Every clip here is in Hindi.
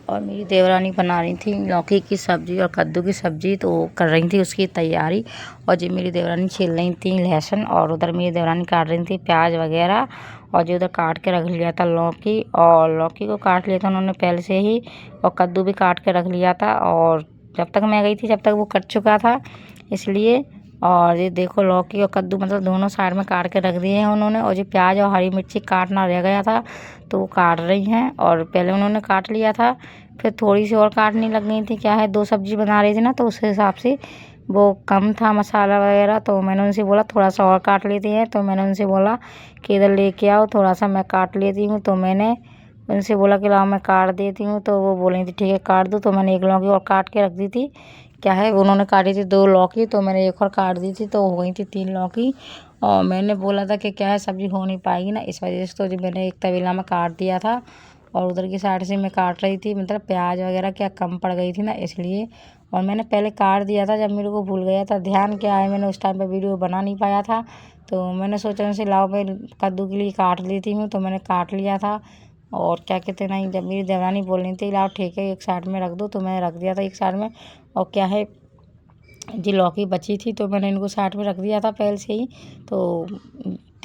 और मेरी देवरानी बना रही थी लौकी की सब्ज़ी और कद्दू की सब्ज़ी, तो कर रही थी उसकी तैयारी। और जी मेरी देवरानी छील रही थी लहसुन, और उधर मेरी देवरानी काट रही थी प्याज वगैरह। और जो उधर काट के रख लिया था लौकी, और लौकी को काट लिया था उन्होंने पहले से ही, और कद्दू भी काट के रख लिया था। और जब तक मैं गई थी जब तक वो कट चुका था, इसलिए। और ये देखो लौकी और कद्दू मतलब दोनों साइड में काट के रख दिए हैं उन्होंने। और जो प्याज और हरी मिर्ची काटना रह गया था तो वो काट रही हैं, और पहले उन्होंने काट लिया था, फिर थोड़ी सी और काटने लग गई थी। क्या है, 2 सब्जी बना रही थी ना, तो उस हिसाब से वो कम था मसाला वगैरह, तो मैंने उनसे बोला थोड़ा सा और काट लेती हैं। तो मैंने उनसे बोला कि इधर लेके आओ, थोड़ा सा मैं काट लेती हूँ। तो मैंने उनसे बोला कि लाओ मैं काट देती हूँ, तो वो बोली थी ठीक है काट दो। तो मैंने एक लौकी और काट के रख दी थी। क्या है, उन्होंने काटी थी 2 लौकी, तो मैंने एक और काट दी थी, तो हो गई थी 3 लौकी। और मैंने बोला था कि क्या है सब्ज़ी हो नहीं पाएगी ना, इस वजह से तो जो मैंने एक तवेला में काट दिया था। और उधर की साइड से मैं काट रही थी, मतलब प्याज वगैरह क्या कम पड़ गई थी ना, इसलिए। और मैंने पहले काट दिया था, जब मेरे को भूल गया था, ध्यान क्या है मैंने उस टाइम पे वीडियो बना नहीं पाया था। तो मैंने सोचा उनसे लाओ मैं कद्दू के लिए काट लेती हूँ, तो मैंने काट लिया था। और क्या कहते नहीं, जब मेरी देवरानी बोल रही थी लाओ ठीक है एक साइड में रख दो, तो मैंने रख दिया था एक साइड में। और क्या है, जी लौकी बची थी तो मैंने इनको साइड में रख दिया था पहले से ही। तो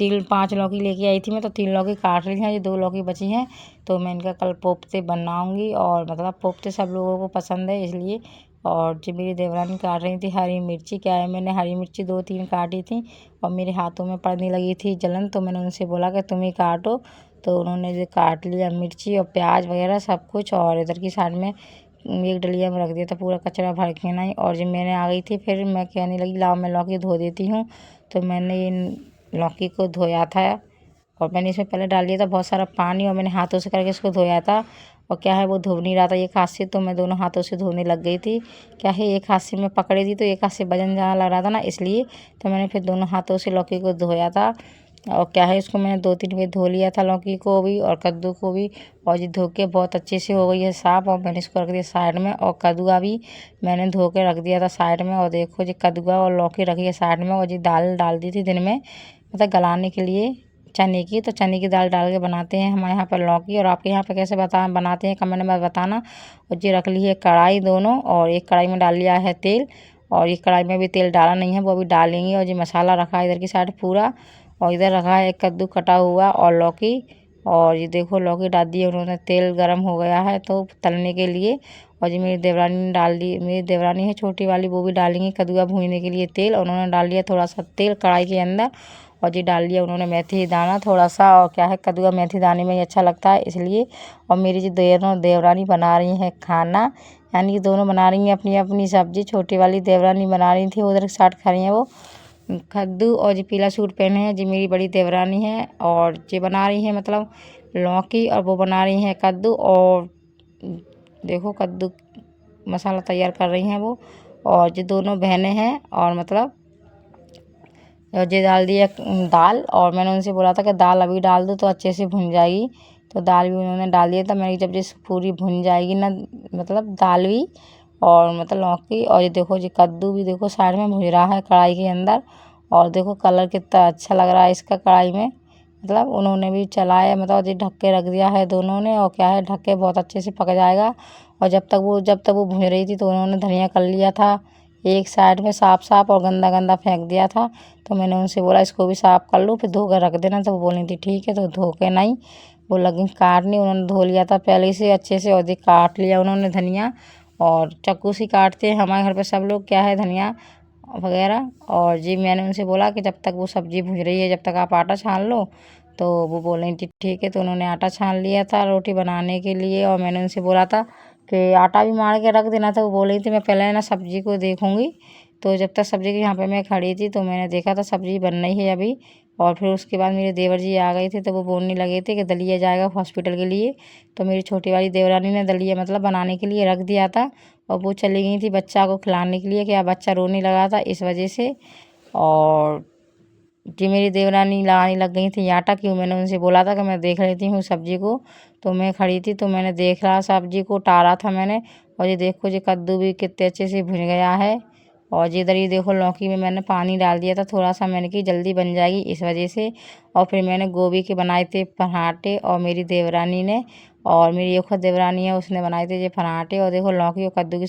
5 लौकी लेके आई थी मैं, तो 3 लौकी काट रही हैं, ये 2 लौकी बची हैं। तो मैं इनका कल कोफ्ते बनाऊंगी, और मतलब कोफ्ते सब लोगों को पसंद है इसलिए। और जो मेरी देवरानी काट रही थी हरी मिर्ची, क्या है मैंने हरी मिर्ची 2-3 काटी थी, और मेरे हाथों में पड़ने लगी थी जलन, तो मैंने उनसे बोला कि तुम ही काटो। तो उन्होंने जो काट लिया मिर्ची और प्याज वगैरह सब कुछ, और इधर की साइड में एक डलिया में रख दिया था पूरा कचरा भर के नहीं। और जब मैंने आ गई थी फिर मैं कहने लगी लाओ मैं लौकी धो देती हूँ। तो मैंने इन लौकी को धोया था, और मैंने इसमें पहले डाल दिया था बहुत सारा पानी, और मैंने हाथों से करके इसको धोया था। और क्या है वो धो नहीं रहा था एक हाथ से, तो मैं दोनों हाथों से धोने लग गई थी। क्या है, एक हाथ से मैं पकड़ी थी तो एक हाथ से वजन ज़्यादा लग रहा था ना, इसलिए। तो मैंने फिर दोनों हाथों से लौकी को धोया था। और क्या है, इसको मैंने 2-3 बार धो लिया था लौकी को भी और कद्दू को भी। और ये धो के बहुत अच्छे से हो गई है साफ़, और मैंने इसको रख दिया साइड में। और कद्दुआ भी मैंने धो के रख दिया था साइड में। और देखो जी कद्दुआ और लौकी रखी है साइड में। और जी दाल डाल दी थी दिन में, मतलब गलाने के लिए चने की। तो चने की दाल डाल के बनाते हैं हमारे यहाँ पर लौकी, और आपके यहाँ पर कैसे बनाते हैं कमेंट में बताना। और जी रख ली है कढ़ाई दोनों, और एक कढ़ाई में डाल लिया है तेल, और एक कढ़ाई में भी तेल डाला नहीं है वो अभी डालेंगे। और जी मसाला रखा है इधर की साइड पूरा, और इधर रखा है कद्दू कटा हुआ और लौकी। और ये देखो लौकी डाल दी है उन्होंने, तेल गर्म हो गया है तो तलने के लिए। और जी मेरी देवरानी ने डाल दी, मेरी देवरानी है छोटी वाली, वो भी डालेंगी कद्दूआ भूनने के लिए तेल। और उन्होंने डाल दिया थोड़ा सा तेल कढ़ाई के अंदर, और जी डाल दिया उन्होंने मेथी दाना थोड़ा सा। और क्या है, कद्दूआ मेथी दाने में ही अच्छा लगता है इसलिए। और मेरी जी दोनों देवरानी बना रही हैं खाना, यानी कि दोनों बना रही हैं अपनी अपनी सब्जी। छोटी वाली देवरानी बना रही थी, उधर साइड खड़ी हैं वो कद्दू, और जी पीला सूट पहने हैं जी मेरी बड़ी देवरानी है। और ये बना रही है मतलब लौकी, और वो बना रही हैं कद्दू। और देखो कद्दू मसाला तैयार कर रही हैं वो। और ये दोनों बहनें हैं, और मतलब और ये डाल दिया दाल। और मैंने उनसे बोला था कि दाल अभी डाल दो तो अच्छे से भुन जाएगी, तो दाल भी उन्होंने डाल दिया था। मैंने जब जिस पूरी भुन जाएगी ना, मतलब दाल भी और मतलब लौकी, और ये देखो जी कद्दू भी देखो साइड में भुज रहा है कढ़ाई के अंदर। और देखो कलर कितना अच्छा लग रहा है इसका कढ़ाई में, मतलब उन्होंने भी चलाया, मतलब जी ढक के रख दिया है दोनों ने। और क्या है, ढक के बहुत अच्छे से पक जाएगा। और जब तक वो भुन रही थी तो उन्होंने धनिया कर लिया था एक साइड में साफ साफ, और गंदा गंदा फेंक दिया था। तो मैंने उनसे बोला इसको भी साफ कर लो फिर धो कर रख देना, तो वो बोली थी ठीक है। तो धो के नहीं, वो लगी काटने, उन्होंने धो लिया था पहले से अच्छे से, और काट लिया उन्होंने धनिया। और चाकू से काटते हैं हमारे घर पे सब लोग, क्या है धनिया वगैरह। और जी मैंने उनसे बोला कि जब तक वो सब्ज़ी भून रही है जब तक आप आटा छान लो। तो वो बोल रही थी ठीक है, तो उन्होंने आटा छान लिया था रोटी बनाने के लिए। और मैंने उनसे बोला था कि आटा भी मार के रख देना था, वो बोल रही थी मैं पहले ना सब्ज़ी को देखूँगी। तो जब तक सब्ज़ी के यहाँ पे मैं खड़ी थी तो मैंने देखा था सब्ज़ी बन रही है अभी। और फिर उसके बाद मेरे देवर जी आ गए थे, तो वो बोलने लगे थे कि दलिया जाएगा हॉस्पिटल के लिए। तो मेरी छोटी वाली देवरानी ने दलिया मतलब बनाने के लिए रख दिया था, और वो चली गई थी बच्चा को खिलाने के लिए, क्या बच्चा रोने लगा था इस वजह से। और जी मेरी देवरानी लगाने लग गई थी आटा, क्यों मैंने उनसे बोला था कि मैं देख रही हूँ सब्जी को। तो मैं खड़ी थी तो मैंने देख रहा सब्जी को टारा था मैंने। और ये देखो जी कद्दू भी कितने अच्छे से भुन गया है, और जिधर ये देखो लौकी में मैंने पानी डाल दिया था थोड़ा सा, मैंने कि जल्दी बन जाएगी इस वजह से। और फिर मैंने गोभी के बनाए थे पराठे, और मेरी देवरानी ने, और मेरी एक और देवरानी है उसने बनाए थे ये पराठे। और देखो लौकी और कद्दू की